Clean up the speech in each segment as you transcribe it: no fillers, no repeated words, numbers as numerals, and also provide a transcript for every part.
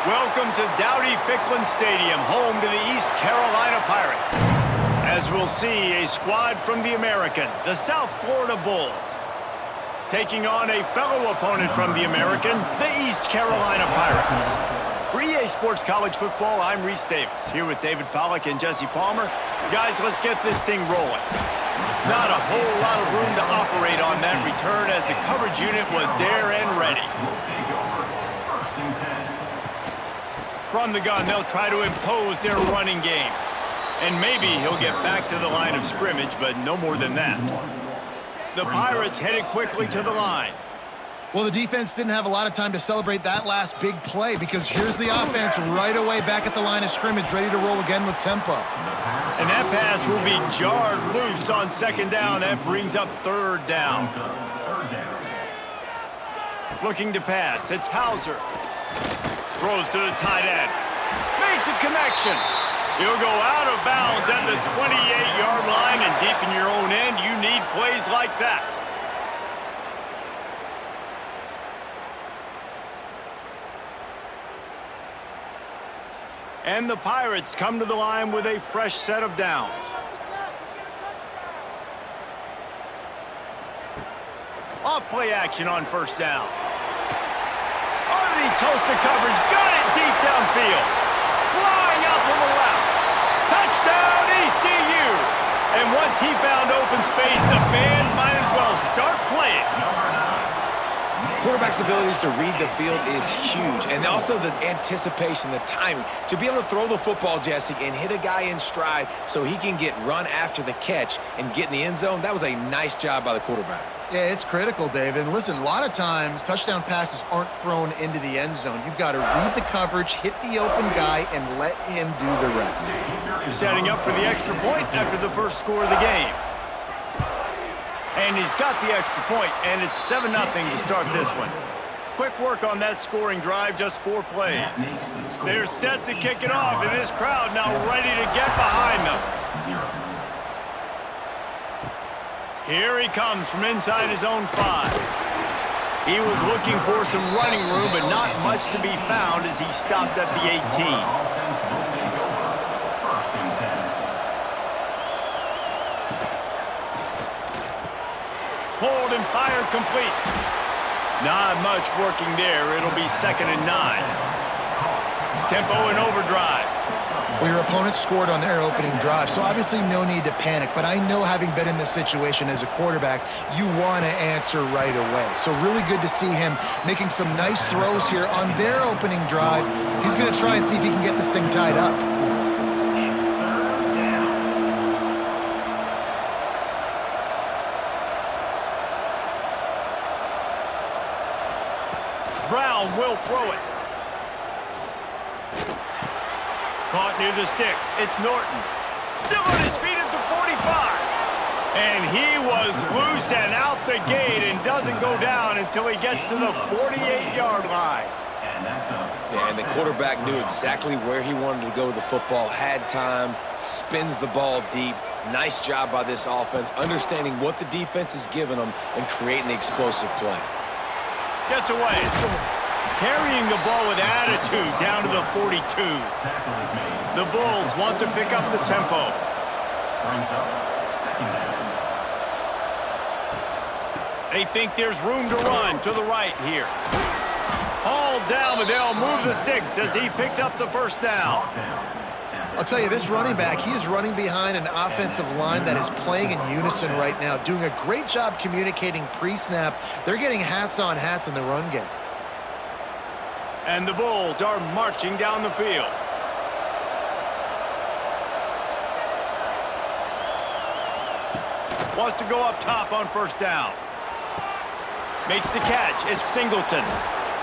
Welcome to Dowdy-Ficklin Stadium, home to the East Carolina Pirates. As we'll see, a squad from the American, the South Florida Bulls, taking on a fellow opponent from the American, the East Carolina Pirates. For EA Sports College Football, I'm Reese Davis, here with David Pollack and Jesse Palmer. Guys, let's get this thing rolling. Not a whole lot of room to operate on that return as the coverage unit was there and ready. From the gun, they'll try to impose their running game. And maybe he'll get back to the line of scrimmage, but no more than that. The Pirates headed quickly to the line. Well, the defense didn't have a lot of time to celebrate that last big play because here's the offense right away back at the line of scrimmage, ready to roll again with tempo. And that pass will be jarred loose on second down. That brings up third down. Looking to pass, it's Hauser. Throws to the tight end. Makes a connection. He'll go out of bounds at the 28-yard line, and deep in your own end, you need plays like that. And the Pirates come to the line with a fresh set of downs. Off-play action on first down. Underneath toasted coverage, got it deep downfield. Flying out to the left. Touchdown, ECU! And once he found open space, the band might as well start playing. Quarterback's abilities to read the field is huge, and also the anticipation, the timing. To be able to throw the football, Jesse, and hit a guy in stride so he can get run after the catch and get in the end zone, that was a nice job by the quarterback. Yeah, it's critical, David. And listen, a lot of times, touchdown passes aren't thrown into the end zone. You've got to read the coverage, hit the open guy, and let him do the rest. Setting up for the extra point after the first score of the game. And he's got the extra point, and it's 7-0 to start this one. Quick work on that scoring drive, just 4 plays. They're set to kick it off, and this crowd now ready to get behind them. Here he comes from inside his own 5. He was looking for some running room, but not much to be found as he stopped at the 18. Pulled and fired complete. Not much working there. It'll be 2nd and 9. Tempo and overdrive. Well, your opponent scored on their opening drive, so obviously no need to panic. But I know, having been in this situation as a quarterback, you want to answer right away. So really good to see him making some nice throws here on their opening drive. He's going to try and see if he can get this thing tied up. Brown will throw it. Caught near the sticks. It's Norton. Still on his feet at the 45. And he was loose and out the gate and doesn't go down until he gets to the 48-yard line. Yeah, and the quarterback knew exactly where he wanted to go with the football, had time, spins the ball deep. Nice job by this offense, understanding what the defense is giving them and creating the explosive play. Gets away. Carrying the ball with attitude down to the 42. The Bulls want to pick up the tempo. They think there's room to run to the right here. Hauled down, but they'll move the sticks as he picks up the first down. I'll tell you, this running back, he is running behind an offensive line that is playing in unison right now, doing a great job communicating pre-snap. They're getting hats on hats in the run game. And the Bulls are marching down the field. Wants to go up top on first down. Makes the catch. It's Singleton.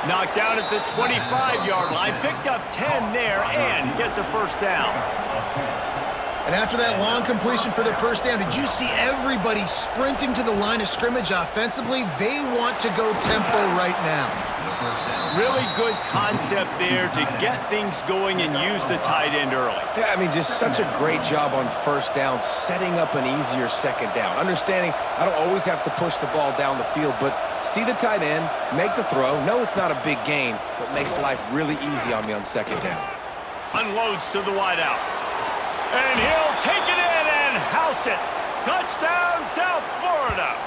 Knocked down at the 25-yard line. Picked up 10 there and gets a first down. And after that long completion for the first down, did you see everybody sprinting to the line of scrimmage offensively? They want to go tempo right now. Really good concept there to get things going and use the tight end early. Yeah, I mean, just such a great job on first down, setting up an easier second down. Understanding I don't always have to push the ball down the field, but see the tight end, make the throw. No, it's not a big gain, but makes life really easy on me on second down. Unloads to the wideout. And he'll take it in and house it. Touchdown, South Florida.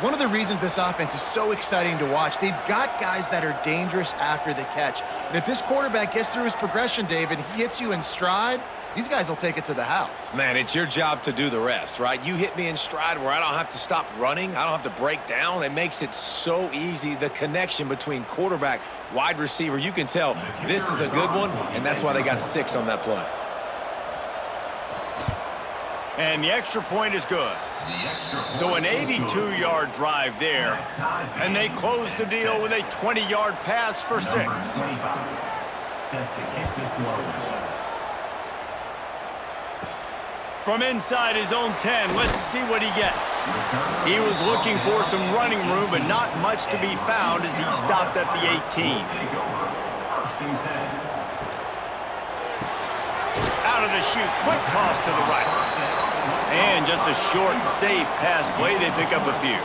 One of the reasons this offense is so exciting to watch, they've got guys that are dangerous after the catch. And if this quarterback gets through his progression, David, he hits you in stride, these guys will take it to the house. Man, it's your job to do the rest, right? You hit me in stride where I don't have to stop running. I don't have to break down. It makes it so easy. The connection between quarterback, wide receiver, you can tell this is a good one, and that's why they got 6 on that play. And the extra point is good. So an 82-yard drive there, and they close the deal with a 20-yard pass for 6. From inside his own 10, let's see what he gets. He was looking for some running room, but not much to be found as he stopped at the 18. Out of the chute, quick toss to the right. And just a short, safe pass play, they pick up a few.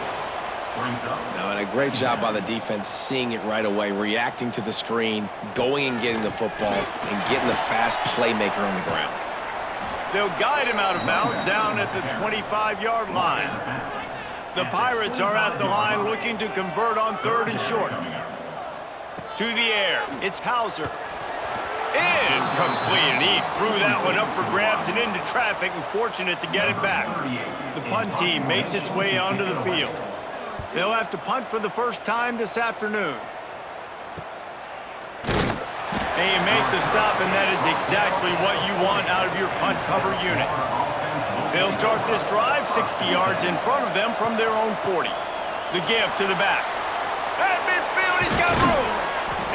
Now, and a great job by the defense seeing it right away, reacting to the screen, going and getting the football, and getting the fast playmaker on the ground. They'll guide him out of bounds down at the 25-yard line. The Pirates are at the line looking to convert on 3rd and short. To the air, it's Hauser. Incomplete, and he threw that one up for grabs and into traffic, and fortunate to get it back. The punt team makes its way onto the field. They'll have to punt for the first time this afternoon. And you make the stop, and that is exactly what you want out of your punt cover unit. They'll start this drive 60 yards in front of them from their own 40. The give to the back. At midfield, he's got room.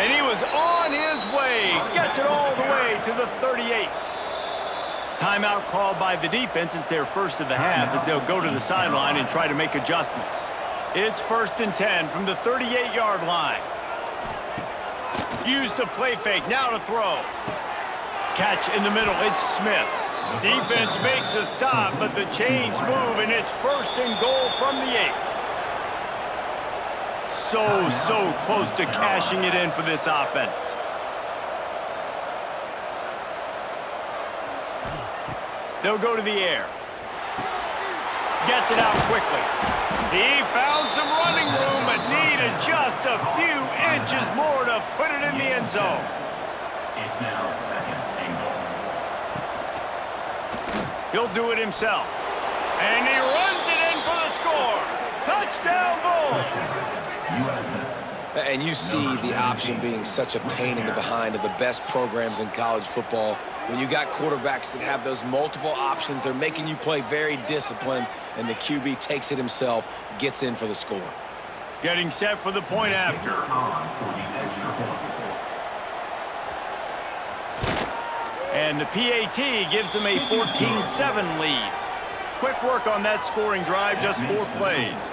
And he was on his way. Gets it all the way to the 38. Timeout called by the defense. It's their first of the half as they'll go to the sideline and try to make adjustments. It's 1st and 10 from the 38-yard line. Use the play fake. Now to throw. Catch in the middle. It's Smith. Defense makes a stop, but the chains move, and it's 1st and goal from the 8. So close to cashing it in for this offense. They'll go to the air. Gets it out quickly. He found some running room, but needed just a few inches more to put it in the end zone. It's now 2nd and goal. He'll do it himself. And he runs it in for the score. Touchdown, Bulls. And you see the option being such a pain in the behind of the best programs in college football. When you got quarterbacks that have those multiple options, they're making you play very disciplined, and the QB takes it himself, gets in for the score. Getting set for the point after. And the PAT gives them a 14-7 lead. Quick work on that scoring drive, just 4 plays.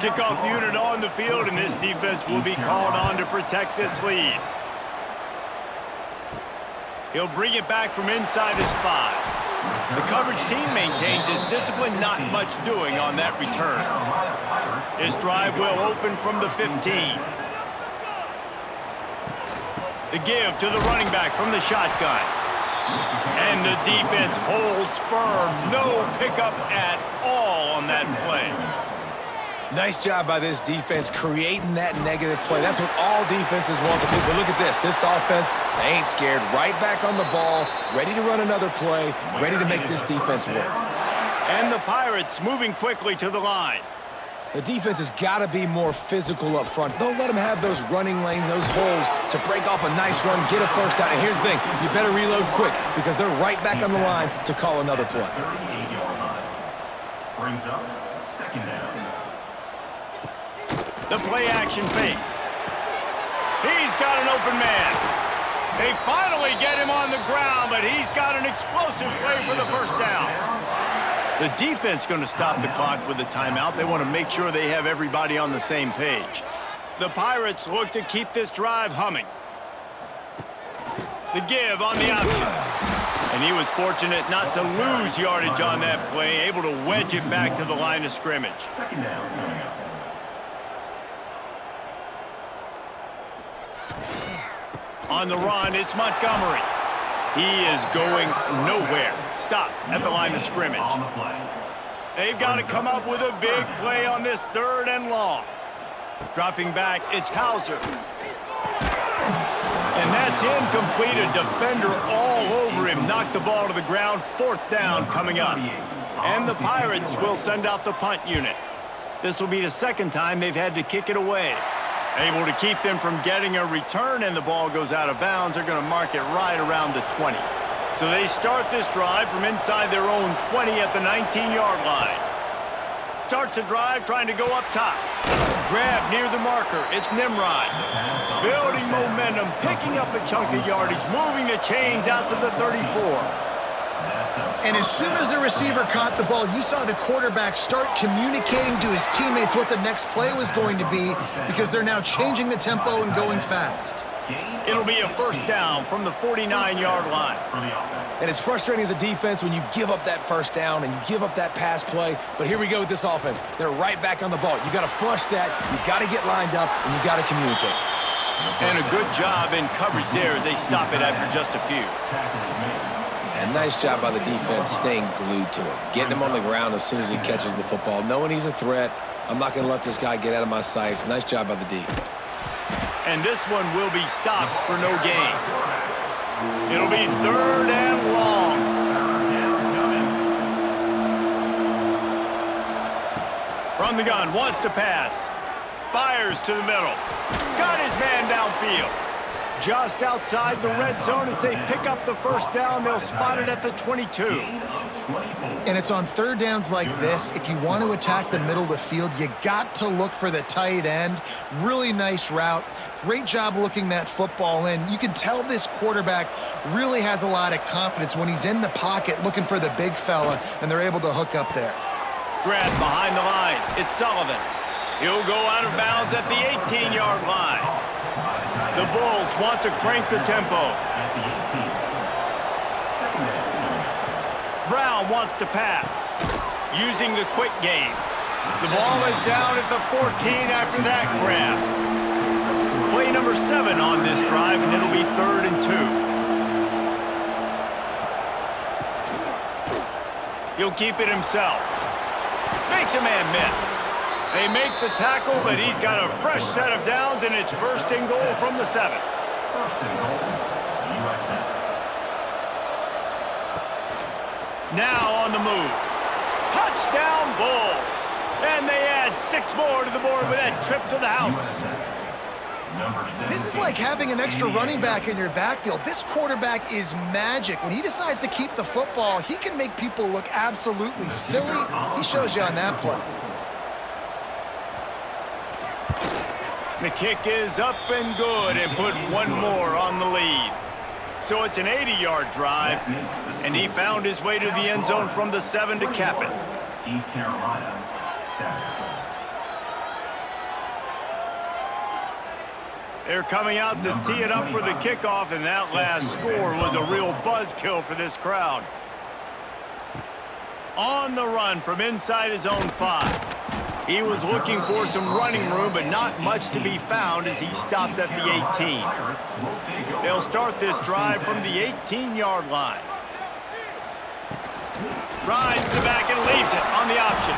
Kickoff unit on the field, and this defense will be called on to protect this lead. He'll bring it back from inside his 5. The coverage team maintains his discipline, not much doing on that return. His drive will open from the 15. The give to the running back from the shotgun. And the defense holds firm. No pickup at all on that play. Nice job by this defense creating that negative play. That's what all defenses want to do. But look at this. This offense, they ain't scared. Right back on the ball, ready to run another play, ready to make this defense work. And the Pirates moving quickly to the line. The defense has got to be more physical up front. Don't let them have those running lanes, those holes to break off a nice run, get a first down. And here's the thing, you better reload quick because they're right back on the line to call another play. Brings up 2nd down. The play action fake. He's got an open man. They finally get him on the ground, but he's got an explosive play for the first down. The defense going to stop the clock with a timeout. They want to make sure they have everybody on the same page. The Pirates look to keep this drive humming. The give on the option. And he was fortunate not to lose yardage on that play, able to wedge it back to the line of scrimmage. Second down coming up. On the run, it's Montgomery. He is going nowhere. Stop at the line of scrimmage. On the play. They've got to come up with a big play on this 3rd and long. Dropping back, it's Hauser. And that's incomplete. A defender all over him. Knocked the ball to the ground. 4th down coming up. And the Pirates will send out the punt unit. This will be the 2nd time they've had to kick it away. Able to keep them from getting a return, and the ball goes out of bounds. They're going to mark it right around the 20. So they start this drive from inside their own 20 at the 19-yard line. Starts the drive trying to go up top. Grab near the marker. It's Nimrod. Building momentum, picking up a chunk of yardage, moving the chains out to the 34. And as soon as the receiver caught the ball, you saw the quarterback start communicating to his teammates what the next play was going to be, because they're now changing the tempo and going fast. It'll be a 1st down from the 49-yard line. And it's frustrating as a defense when you give up that 1st down and you give up that pass play. But here we go with this offense. They're right back on the ball. You got to flush that. You got to get lined up, and you got to communicate. And a good job in coverage there as they stop it after just a few. And nice job by the defense staying glued to him. Getting him on the ground as soon as he catches the football. Knowing he's a threat, I'm not going to let this guy get out of my sights. Nice job by the D. And this one will be stopped for no gain. It'll be 3rd and long. From the gun, wants to pass. Fires to the middle. Got his man downfield. Just outside the red zone as they pick up the 1st down. They'll spot it at the 22. And it's on 3rd downs like this. If you want to attack the middle of the field, you got to look for the tight end. Really nice route. Great job looking that football in. You can tell this quarterback really has a lot of confidence when he's in the pocket looking for the big fella, and they're able to hook up there. Grab behind the line. It's Sullivan. He'll go out of bounds at the 18-yard line. The Bulls want to crank the tempo. Brown wants to pass, using the quick game. The ball is down at the 14 after that grab. Play number 7 on this drive, and it'll be 3rd and 2. He'll keep it himself. Makes a man miss. They make the tackle, but he's got a fresh set of downs, and it's 1st and goal from the 7. 1st and goal, USF. Now on the move. Touchdown Bulls. And they add 6 more to the board with that trip to the house. This is like having an extra running back in your backfield. This quarterback is magic. When he decides to keep the football, he can make people look absolutely silly. He shows you on that play. The kick is up and good, and put 1 more on the lead. So it's an 80-yard drive, and he found his way to the end zone from the 7 to cap it. East Carolina, 7. They're coming out to tee it up for the kickoff, and that last score was a real buzzkill for this crowd. On the run from inside his own 5. He was looking for some running room, but not much to be found as he stopped at the 18. They'll start this drive from the 18-yard line. Rides the back and leaves it on the option.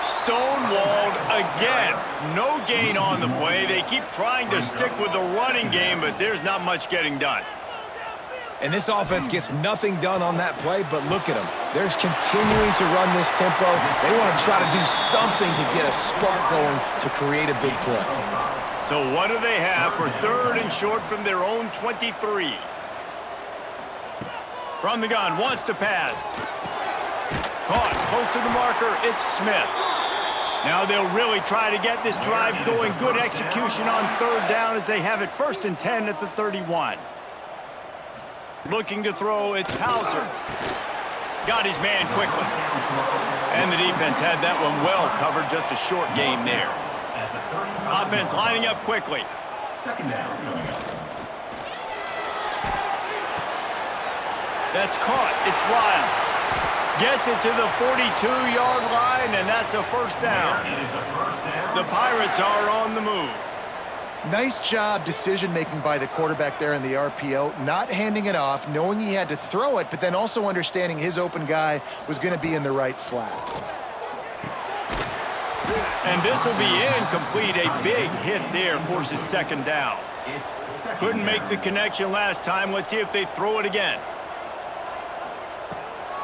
Stonewalled again. No gain on the play. They keep trying to stick with the running game, but there's not much getting done. And this offense gets nothing done on that play, but look at them. They're continuing to run this tempo. They want to try to do something to get a spark going to create a big play. So what do they have for 3rd and short from their own 23? From the gun, wants to pass. Caught close to the marker, it's Smith. Now they'll really try to get this drive going. Good execution on 3rd down as they have it 1st and 10 at the 31. Looking to throw, it's Hauser. Got his man quickly. And the defense had that one well covered, just a short game there. Offense lining up quickly. Second down coming up. That's caught. It's Riles. Gets it to the 42-yard line, and that's a first down. It is a first down. The Pirates are on the move. Nice job decision-making by the quarterback there in the RPO, not handing it off, knowing he had to throw it, but then also understanding his open guy was going to be in the right flat. And this will be incomplete. A big hit there forces second down. It's second Couldn't make down. the connection last time. Let's see if they throw it again.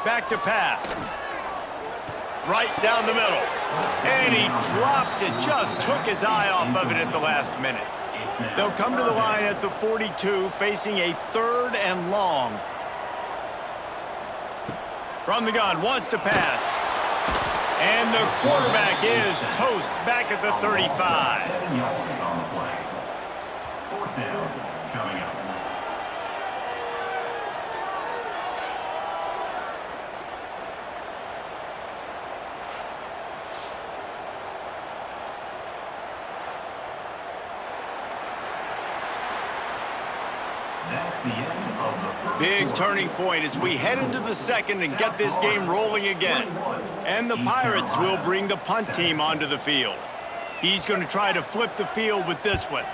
Back to pass. Right down the middle. And he drops it. Just took his eye off of it at the last minute. They'll come to the line at the 42, facing a 3rd and long. From the gun, wants to pass. And the quarterback is toast back at the 35. 7 yards on the play. Fourth down coming up. That's the end of the first Big quarter. turning point as we head into the second and get this game rolling again. And the Pirates will bring the punt team onto the field. He's going to try to flip the field with this one.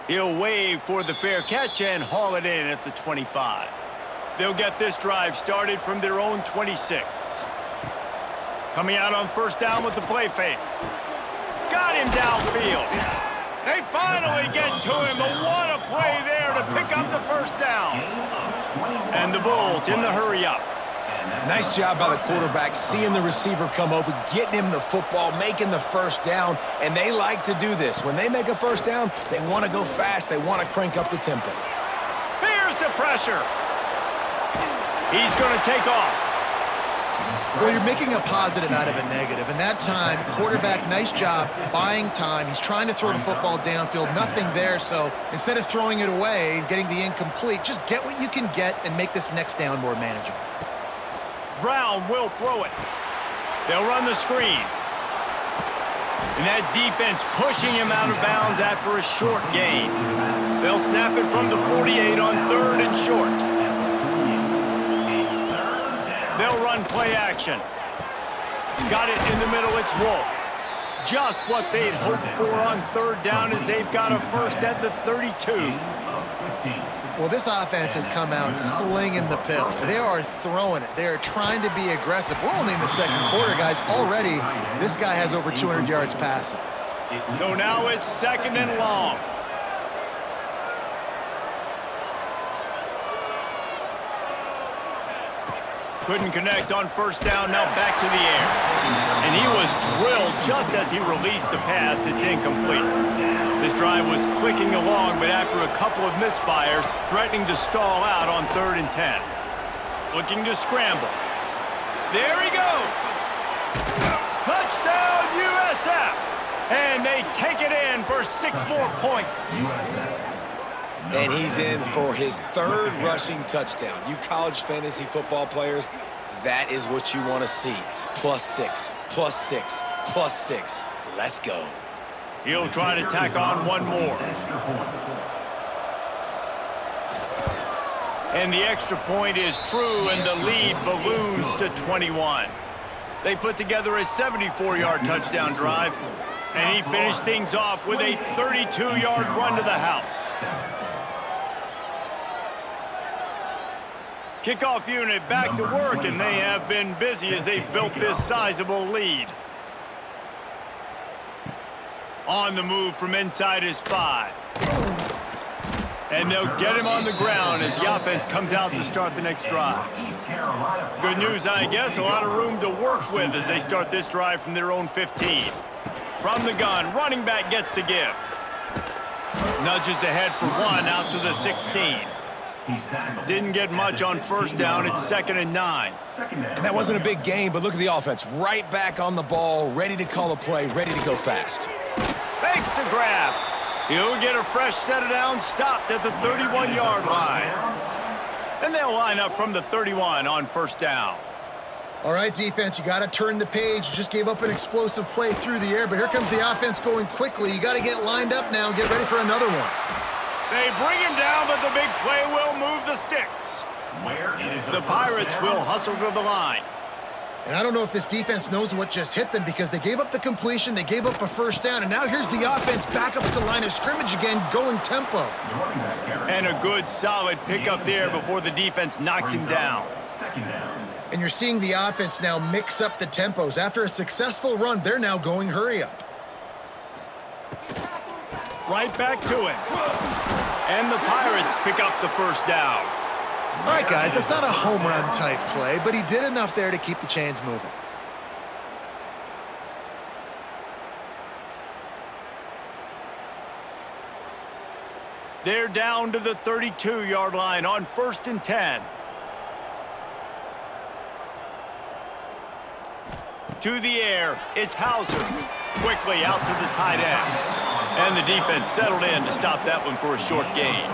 He'll wave for the fair catch and haul it in at the 25. They'll get this drive started from their own 26. Coming out on first down with the play fake. Got him downfield. They finally get to him, but what a play there to pick up the first down. And the Bulls in the hurry up. Nice job by the quarterback, seeing the receiver come open, getting him the football, making the first down, and they like to do this. When they make a first down, they want to go fast. They want to crank up the tempo. Here's the pressure. He's going to take off. Well, you're making a positive out of a negative, and that time, quarterback, nice job buying time. He's trying to throw the football downfield, nothing there, so instead of throwing it away and getting the incomplete, just get what you can get and make this next down more manageable. Brown will throw it. They'll run the screen. And that defense pushing him out of bounds after a short gain. They'll snap it from the 48 on 3rd and short. They'll run play action. Got it in the middle, it's Wolf. Just what they'd hoped for on 3rd down as they've got a first at the 32. Well, this offense has come out slinging the pill. They are throwing it. They are trying to be aggressive. We're only in the second quarter, guys. Already, this guy has over 200 yards passing. So now it's 2nd and long. Couldn't connect on first down, now back to the air. And he was drilled just as he released the pass. It's incomplete. This drive was clicking along, but after a couple of misfires, threatening to stall out on 3rd and 10. Looking to scramble. There he goes! Touchdown, USF! And they take it in for 6 more points. And he's in for his 3rd rushing touchdown. You college fantasy football players, that is what you want to see. +6, +6, +6. Let's go. He'll try to tack on one more. And the extra point is true, and the lead balloons to 21. They put together a 74-yard touchdown drive, and he finished things off with a 32-yard run to the house. Kickoff unit back to work, and they have been busy as they've built this sizable lead. On the move from inside his 5. And they'll get him on the ground as the offense comes out to start the next drive. Good news, I guess, a lot of room to work with as they start this drive from their own 15. From the gun, running back gets to give. Nudges ahead for 1 out to the 16. Didn't get much on first down. It's 2nd and 9. And that wasn't a big gain, but look at the offense. Right back on the ball, ready to call a play, ready to go fast. Fakes to grab. He'll get a fresh set of downs stopped at the 31-yard line. And they'll line up from the 31 on first down. All right, defense, you got to turn the page. You just gave up an explosive play through the air, but here comes the offense going quickly. You got to get lined up now and get ready for another one. They bring him down, but the big play will move the sticks. The Pirates will hustle to the line. And I don't know if this defense knows what just hit them because they gave up the completion, they gave up a first down, and now here's the offense back up at the line of scrimmage again, going tempo. And a good, solid pickup there before the defense knocks him down. And you're seeing the offense now mix up the tempos. After a successful run, they're now going hurry up. Right back to him. And the Pirates pick up the first down. All right, guys, that's not a home run type play, but he did enough there to keep the chains moving. They're down to the 32-yard line on 1st and 10. To the air, it's Hauser. Quickly out to the tight end. And the defense settled in to stop that one for a short gain.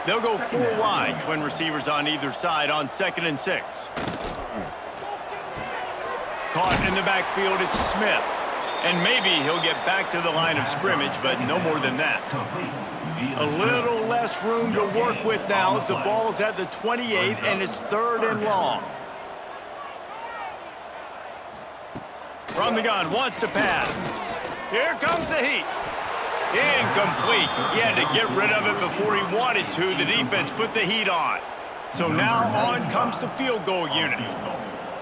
They'll go 4 wide, twin receivers on either side on 2nd and 6. Caught in the backfield, it's Smith. And maybe he'll get back to the line of scrimmage, but no more than that. A little less room to work with now as the ball's at the 28 and it's 3rd and long. From the gun, wants to pass. Here comes the heat. Incomplete. He had to get rid of it before he wanted to. The defense put the heat on. So now on comes the field goal unit.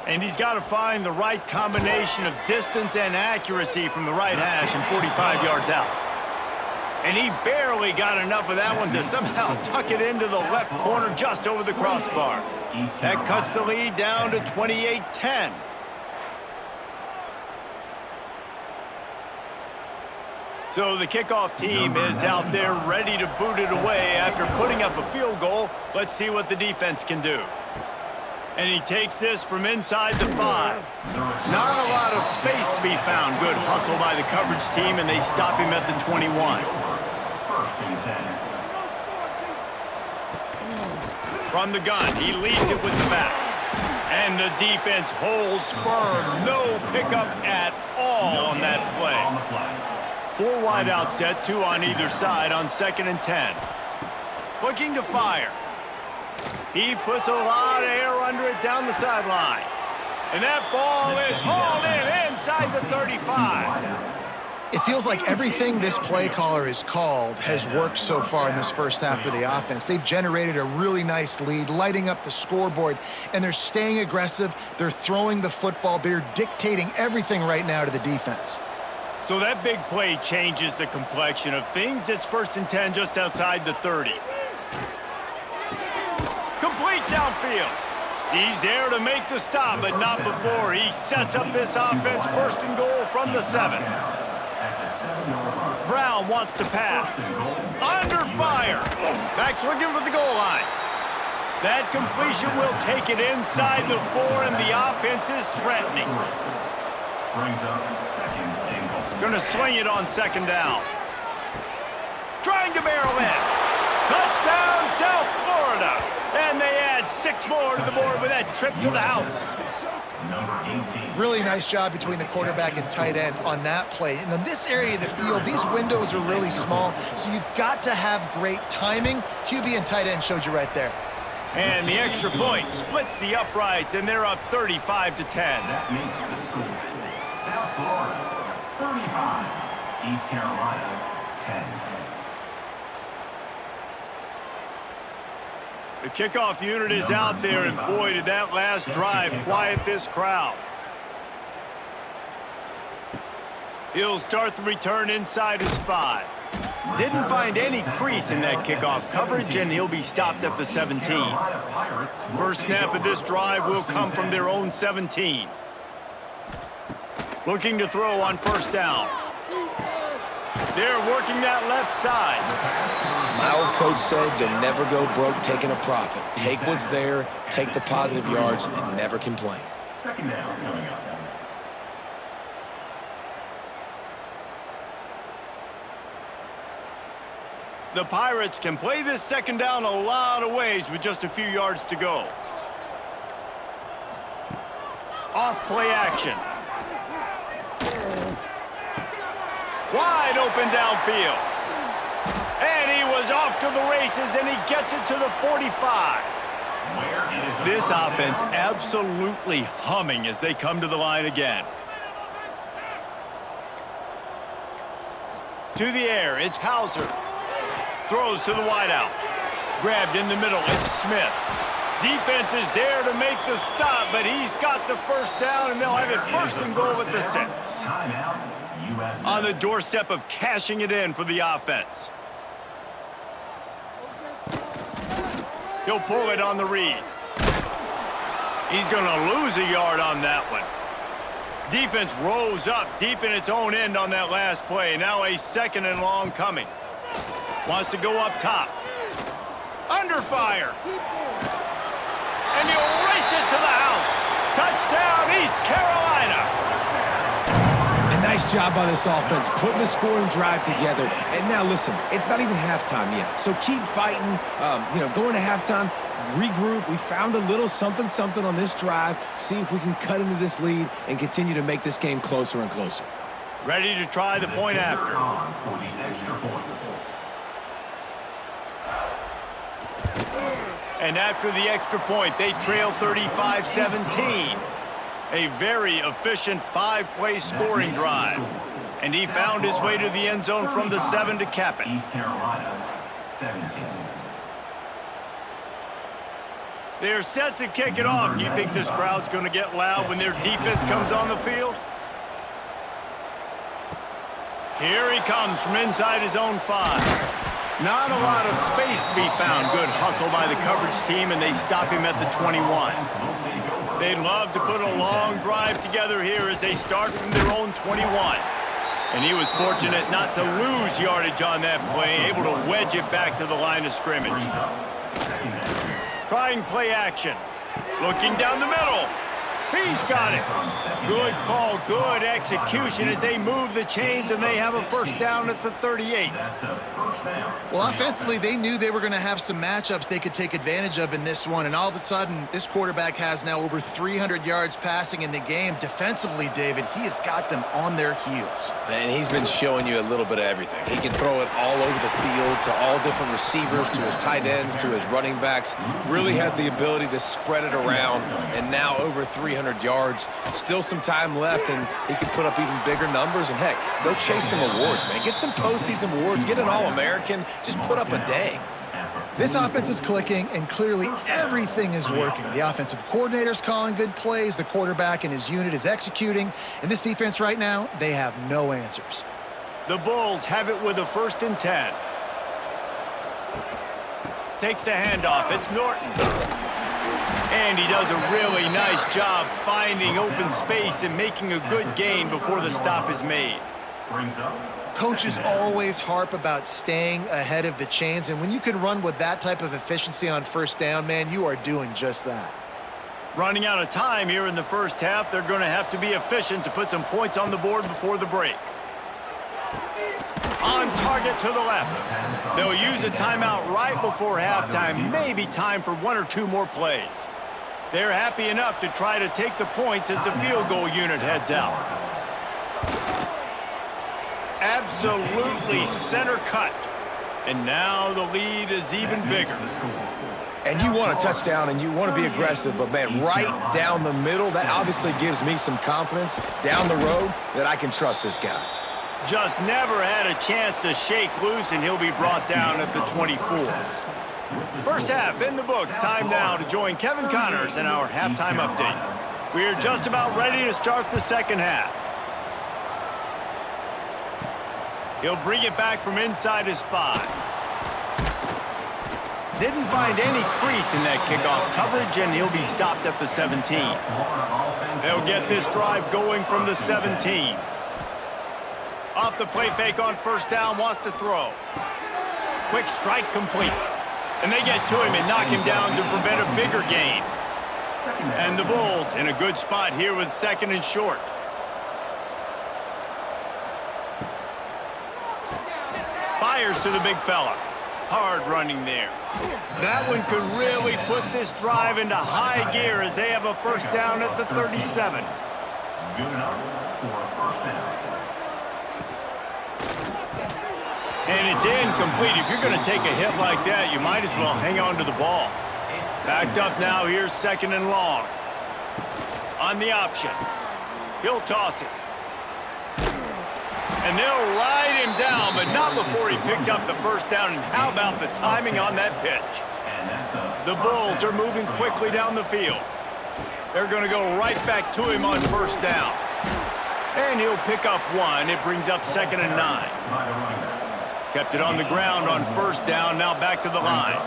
And he's got to find the right combination of distance and accuracy from the right hash and 45 yards out. And he barely got enough of that one to somehow tuck it into the left corner just over the crossbar. That cuts the lead down to 28-10. So the kickoff team is out there ready to boot it away after putting up a field goal. Let's see what the defense can do. And he takes this from inside the 5. Not a lot of space to be found. Good hustle by the coverage team, and they stop him at the 21. From the gun, he leads it with the back. And the defense holds firm. No pickup at all on that play. 4 wide out set, 2 on either side on 2nd and 10. Looking to fire. He puts a lot of air under it down the sideline. And that ball is hauled in inside the 35. It feels like everything this play caller has called has worked so far in this first half for the offense. They've generated a really nice lead, lighting up the scoreboard, and they're staying aggressive. They're throwing the football. They're dictating everything right now to the defense. So that big play changes the complexion of things. It's 1st and 10 just outside the 30. Complete downfield. He's there to make the stop, but not before he sets up this offense 1st and goal from the 7. Brown wants to pass. Under fire. Back's looking for the goal line. That completion will take it inside the 4, and the offense is threatening. Brings up 2nd and goal. Gonna swing it on 2nd down. Trying to barrel in. Touchdown, South Florida. And they add 6 more to the board with that trip to the house. Number 18. Really nice job between the quarterback and tight end on that play. And in this area of the field, these windows are really small, so you've got to have great timing. QB and tight end showed you right there. And the extra point splits the uprights, and they're up 35-10. That makes the score. South Florida, 35. East Carolina, 10. The kickoff unit is out there, and boy, did that last drive quiet this crowd. He'll start the return inside his 5. Didn't find any crease in that kickoff coverage, and he'll be stopped at the 17. First snap of this drive will come from their own 17. Looking to throw on 1st down. They're working that left side. My old coach said you'll never go broke taking a profit. Take what's there, take the positive yards, and never complain. 2nd down coming up. The Pirates can play this second down a lot of ways with just a few yards to go. Off play action. Wide open downfield. And he was off to the races, and he gets it to the 45. This offense absolutely humming as they come to the line again. To the air, it's Hauser. Throws to the wideout. Grabbed in the middle, it's Smith. Defense is there to make the stop, but he's got the first down, and they'll have it first and goal at the 6. On the doorstep of cashing it in for the offense. He'll pull it on the read. He's going to lose a yard on that one. Defense rose up deep in its own end on that last play. Now a second and long coming. Wants to go up top. Under fire. And he'll race it to the house. Touchdown, East Carolina. A nice job by this offense, putting the scoring drive together. And now listen, it's not even halftime yet. So keep fighting, going to halftime, regroup. We found a little something on this drive. See if we can cut into this lead and continue to make this game closer and closer. Ready to try the point after. And after the extra point, they trail 35-17. A very efficient 5-play scoring drive. And he found his way to the end zone from the 7 to cap it. East Carolina, 17. They're set to kick it off. You think this crowd's going to get loud when their defense comes on the field? Here he comes from inside his own 5. Not a lot of space to be found. Good hustle by the coverage team, and they stop him at the 21. They'd love to put a long drive together here as they start from their own 21. And he was fortunate not to lose yardage on that play, able to wedge it back to the line of scrimmage. Trying play action. Looking down the middle. He's got it. Good call, good execution as they move the chains, and they have a first down at the 38. Well, offensively, they knew they were going to have some matchups they could take advantage of in this one, and all of a sudden, this quarterback has now over 300 yards passing in the game. Defensively, David, he has got them on their heels. And he's been showing you a little bit of everything. He can throw it all over the field to all different receivers, to his tight ends, to his running backs. Really has the ability to spread it around, and now over 300 yards. Still some time left, and he can put up even bigger numbers. And heck, go chase some awards, man. Get some postseason awards. Get an All-American. Just put up a day. This offense is clicking, and clearly everything is working. The offensive coordinator's calling good plays. The quarterback and his unit is executing. And this defense right now, they have no answers. The Bulls have it with a 1st and 10. Takes the handoff. It's Norton. And he does a really nice job finding open space and making a good gain before the stop is made. Coaches always harp about staying ahead of the chains, and when you can run with that type of efficiency on first down, man, you are doing just that. Running out of time here in the first half, they're going to have to be efficient to put some points on the board before the break. On target to the left. They'll use a timeout right before halftime, maybe time for 1 or 2 more plays. They're happy enough to try to take the points as the field goal unit heads out. Absolutely center cut. And now the lead is even bigger. And you want a touchdown and you want to be aggressive, but man, right down the middle, that obviously gives me some confidence down the road that I can trust this guy. Just never had a chance to shake loose, and he'll be brought down at the 24. First half in the books. Time now to join Kevin Connors in our halftime update. We are just about ready to start the second half. He'll bring it back from inside his 5. Didn't find any crease in that kickoff coverage, and he'll be stopped at the 17. They'll get this drive going from the 17. Off the play fake on first down, wants to throw. Quick strike complete. And they get to him and knock him down to prevent a bigger gain. And the Bulls in a good spot here with 2nd and short. Fires to the big fella. Hard running there. That one could really put this drive into high gear as they have a first down at the 37. Good enough for a first down. And it's incomplete. If you're going to take a hit like that, you might as well hang on to the ball. Backed up now, here's second and long. On the option. He'll toss it. And they'll ride him down, but not before he picked up the first down. And how about the timing on that pitch? The Bulls are moving quickly down the field. They're going to go right back to him on first down. And he'll pick up one. It brings up second and 9. Kept it on the ground on first down, now back to the line.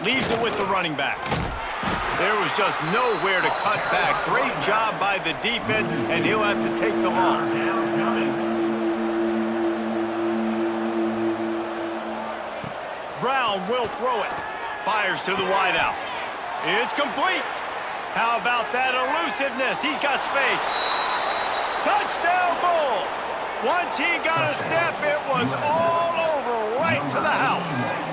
Leaves it with the running back. There was just nowhere to cut back. Great job by the defense, and he'll have to take the loss. Brown will throw it. Fires to the wideout. It's complete. How about that elusiveness? He's got space. Touchdown, Bulls. Once he got a step, it was all over right to the house.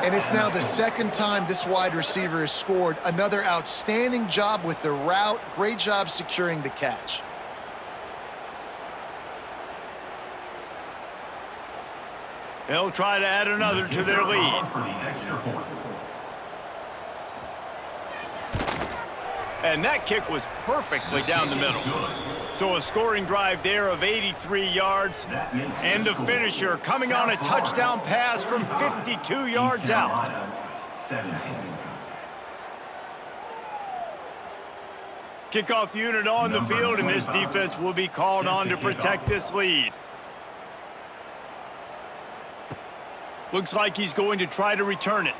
And it's now the second time this wide receiver has scored. Another outstanding job with the route. Great job securing the catch. They'll try to add another to their lead. And that kick was perfectly down the middle. So a scoring drive there of 83 yards. And the finisher coming on a touchdown pass from 52 yards out. Kickoff unit on the field, and this defense will be called on to protect this lead. Looks like he's going to try to return it.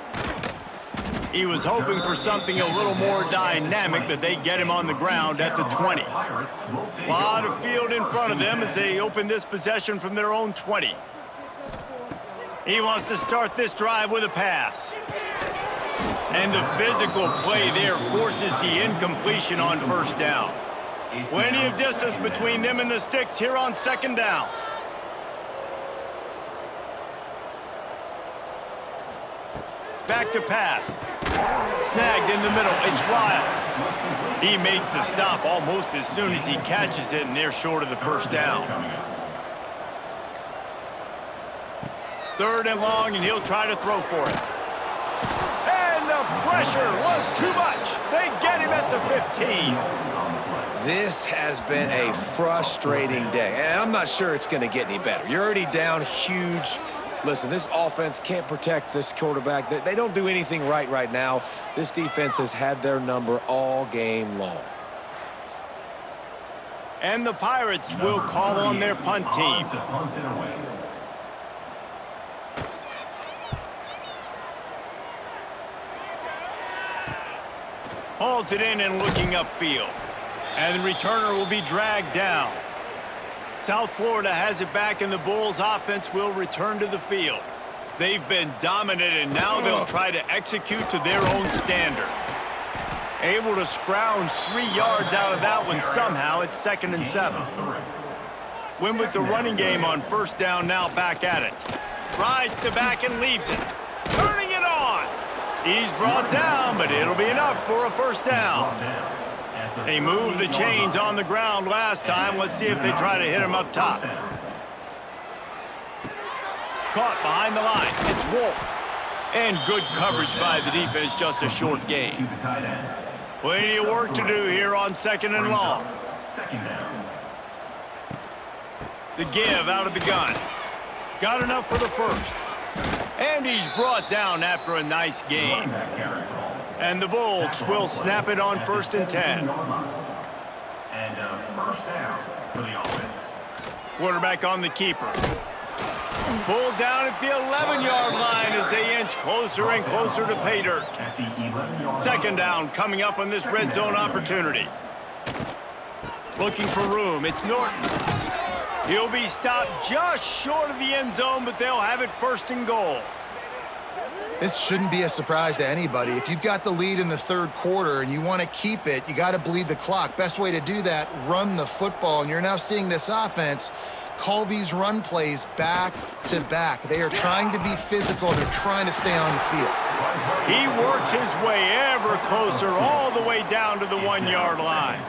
He was hoping for something a little more dynamic, but they get him on the ground at the 20. A lot of field in front of them as they open this possession from their own 20. He wants to start this drive with a pass. And the physical play there forces the incompletion on first down. Plenty of distance between them and the sticks here on second down. Back to pass. Snagged in the middle. It's Wiles. He makes the stop almost as soon as he catches it, and they're short of the first down. Third and long, and he'll try to throw for it. And the pressure was too much. They get him at the 15. This has been a frustrating day, and I'm not sure it's going to get any better. You're already down huge. Listen, this offense can't protect this quarterback. They don't do anything right now. This defense has had their number all game long. And the Pirates will call on their punt team. Hauls it in and looking upfield. And the returner will be dragged down. South Florida has it back, and the Bulls offense will return to the field. They've been dominant, and now they'll try to execute to their own standard. Able to scrounge 3 yards out of that one somehow. It's 2nd and 7. Win with the running game on first down, now back at it. Rides to back and leaves it. Turning it on. He's brought down, but it'll be enough for a first down. They moved the chains on the ground last time. Let's see if they try to hit him up top. Caught behind the line. It's Wolf. And good coverage by the defense, just a short gain. Plenty of work to do here on second and long. The give out of the gun. Got enough for the first. And he's brought down after a nice gain. And the Bulls will snap it on 1st and 10. And first down for the offense. Quarterback on the keeper. Pulled down at the 11-yard line as they inch closer and closer to pay dirt. Second down coming up on this red zone opportunity. Looking for room. It's Norton. He'll be stopped just short of the end zone, but they'll have it 1st and goal. This shouldn't be a surprise to anybody. If you've got the lead in the third quarter and you want to keep it, you got to bleed the clock. Best way to do that, run the football. And you're now seeing this offense. call these run plays back to back. They are trying to be physical, and they're trying to stay on the field. He works his way ever closer all the way down to the 1-yard line.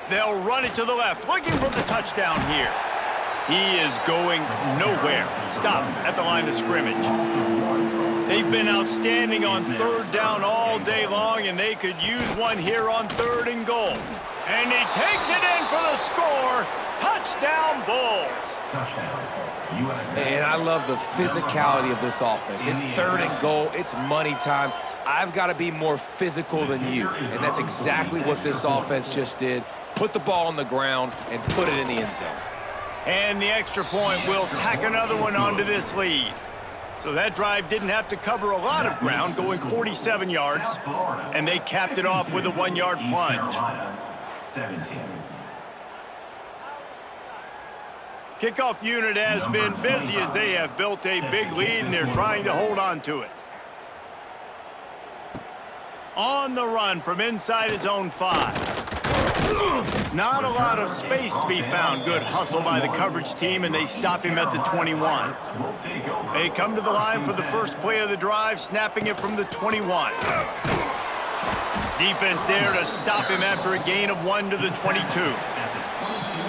They'll run it to the left, looking for the touchdown here. He is going nowhere. Stop at the line of scrimmage. They've been outstanding on 3rd down all day long, and they could use one here on 3rd and goal. And he takes it in for the score. Touchdown, Bulls. Touchdown, USF. And I love the physicality of this offense. It's 3rd and goal. It's money time. I've got to be more physical than you. And that's exactly what this offense just did. Put the ball on the ground and put it in the end zone. And the extra point will tack another one onto this lead. So that drive didn't have to cover a lot of ground, going 47 yards, and they capped it off with a 1-yard plunge. 17. Kickoff unit has been busy as they have built a big lead, and they're trying to hold on to it. On the run from inside his own 5. Not a lot of space to be found. Good hustle by the coverage team, and they stop him at the 21. They come to the line for the first play of the drive, snapping it from the 21. Defense there to stop him after a gain of 1 to the 22.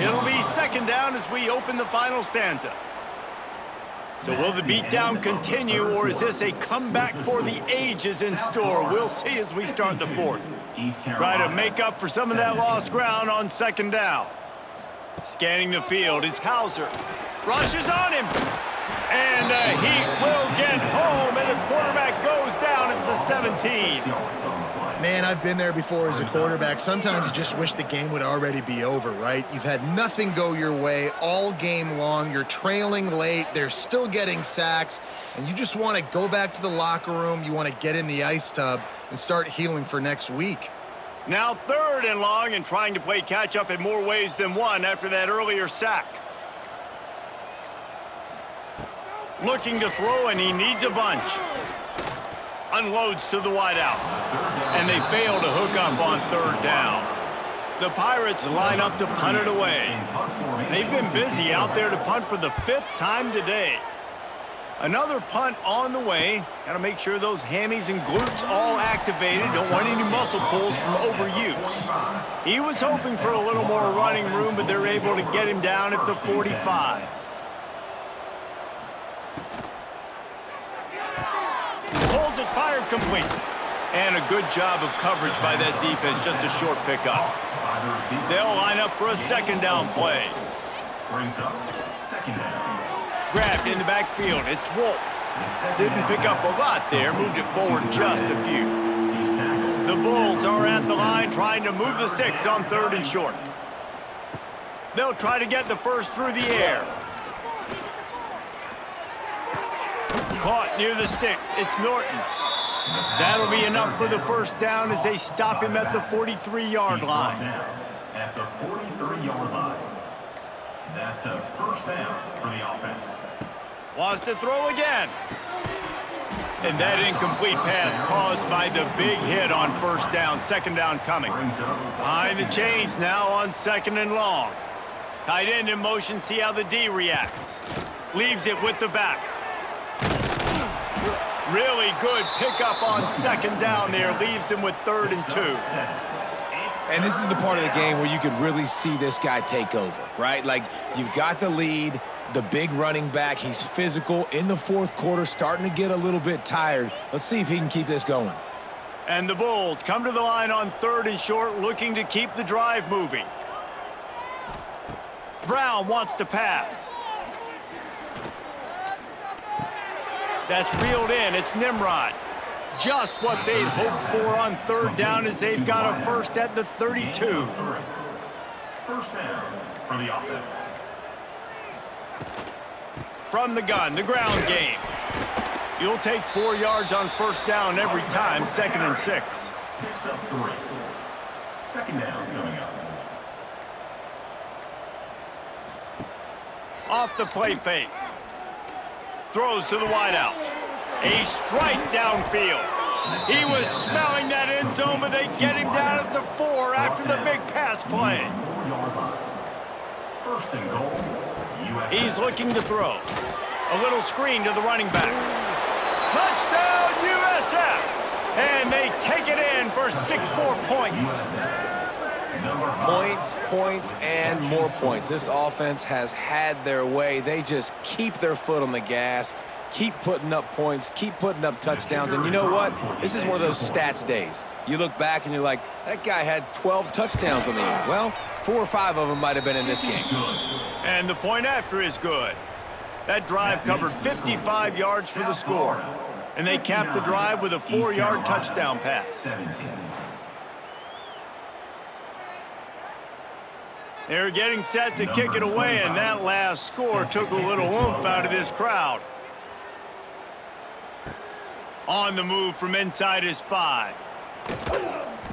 It'll be 2nd down as we open the final stanza. So will the beatdown continue, or is this a comeback for the ages in store? We'll see as we start the 4th. Try to make up for some of that lost ground on 2nd down. Scanning the field, it's Hauser. Rushes on him. And he will get home, and the quarterback goes down at the 17. Man, I've been there before as a quarterback. Sometimes you just wish the game would already be over, right? You've had nothing go your way all game long. You're trailing late. They're still getting sacks. And you just want to go back to the locker room. You want to get in the ice tub and start healing for next week. Now 3rd and long, and trying to play catch-up in more ways than one after that earlier sack. Looking to throw, and he needs a bunch. Unloads to the wideout. And they fail to hook up on 3rd down. The Pirates line up to punt it away. They've been busy out there to punt for the 5th time today. Another punt on the way. Got to make sure those hammies and glutes all activated. Don't want any muscle pulls from overuse. He was hoping for a little more running room, but they're able to get him down at the 45. Pulls it, fired complete. And a good job of coverage by that defense, just a short pickup. They'll line up for a 2nd down play. Brings up 2nd down. Grabbed in the backfield, it's Wolf. Didn't pick up a lot there, moved it forward just a few. The Bulls are at the line trying to move the sticks on 3rd and short. They'll try to get the first through the air. Caught near the sticks, it's Norton. That'll be enough for the 1st down as they stop him at the 43-yard line. At the 43-yard line. That's a 1st down for the offense. Wants to throw again. And that incomplete pass caused by the big hit on 1st down. 2nd down coming. Behind the chains now on 2nd and long. Tight end in motion, see how the D reacts. Leaves it with the back. Really good pickup on 2nd down there. Leaves him with 3rd and 2. And this is the part of the game where you could really see this guy take over, right? Like, you've got the lead, the big running back. He's physical in the 4th quarter, starting to get a little bit tired. Let's see if he can keep this going. And the Bulls come to the line on 3rd and short, looking to keep the drive moving. Brown wants to pass. That's reeled in. It's Nimrod. Just what they'd hoped for on 3rd down as they've got a 1st at the 32. 1st down for the offense. From the gun, the ground game. You'll take 4 yards on 1st down every time, 2nd and 6. Picks up 3. 2nd down coming up. Off the play fake. Throws to the wideout. A strike downfield. He was smelling that end zone, but they get him down at the 4 after the big pass play. First and goal, USF. He's looking to throw. A little screen to the running back. Touchdown, USF! And they take it in for 6 more points. Points, points, and more points. This offense has had their way. They just keep their foot on the gas, keep putting up points, keep putting up touchdowns. And you know what? This is one of those stats days. You look back and you're like, that guy had 12 touchdowns on the year. Well, 4 or 5 of them might have been in this game. And the point after is good. That drive covered 55 yards for the score. And they capped the drive with a 4-yard touchdown pass. They're getting set to kick it away, and that last score took a little oomph out of this crowd. On the move from inside his 5.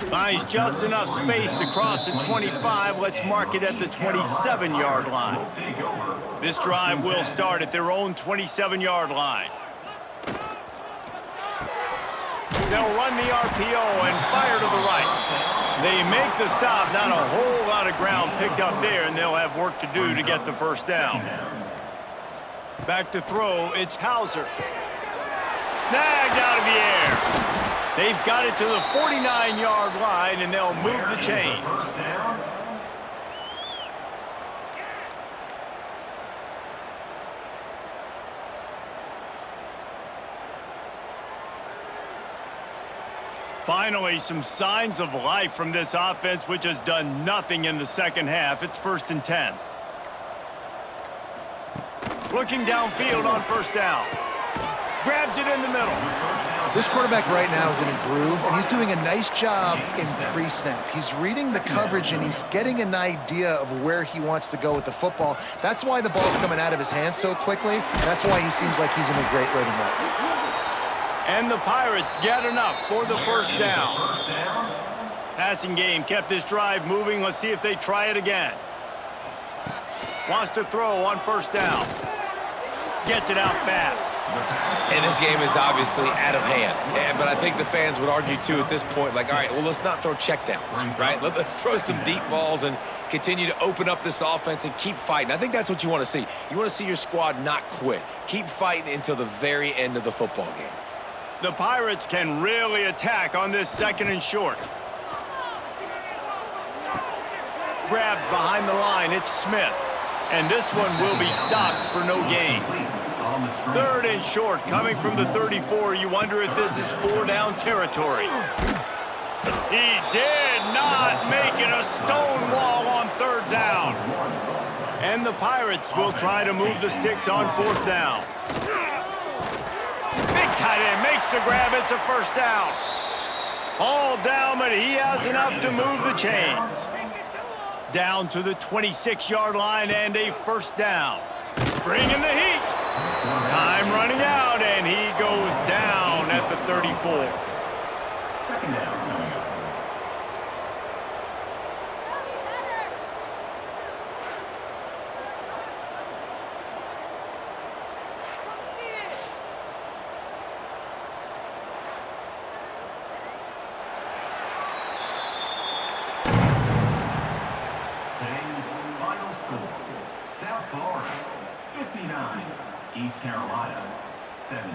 Finds just enough space to cross the 25. Let's mark it at the 27-yard line. This drive will start at their own 27-yard line. They'll run the RPO and fire to the right. They make the stop, not a whole lot of ground picked up there, and they'll have work to do to get the first down. Back to throw, it's Hauser. Snagged out of the air. They've got it to the 49-yard line, and they'll move the chains. Finally, some signs of life from this offense, which has done nothing in the second half. It's 1st and 10. Looking downfield on first down. Grabs it in the middle. This quarterback right now is in a groove, and he's doing a nice job in pre-snap. He's reading the coverage, and he's getting an idea of where he wants to go with the football. That's why the ball's coming out of his hands so quickly. That's why he seems like he's in a great rhythm right now. And the Pirates get enough for the first down. Passing game kept this drive moving. Let's see if they try it again. Wants to throw on first down. Gets it out fast. And this game is obviously out of hand. But I think the fans would argue, too, at this point, like, all right, well, let's not throw checkdowns, right? Let's throw some deep balls and continue to open up this offense and keep fighting. I think that's what you want to see. You want to see your squad not quit. Keep fighting until the very end of the football game. The Pirates can really attack on this 2nd and short. Grabbed behind the line, it's Smith. And this one will be stopped for no gain. 3rd and short, coming from the 34. You wonder if this is 4-down territory. He did not make it a stone wall on 3rd down. And the Pirates will try to move the sticks on 4th down. Big tight end makes the grab. It's a first down. All down, but he has enough to move the chains. Down to the 26-yard line and a first down. Bringing the heat. Time running out, and he goes down at the 34. 2nd down. South Florida, 59. East Carolina, 17.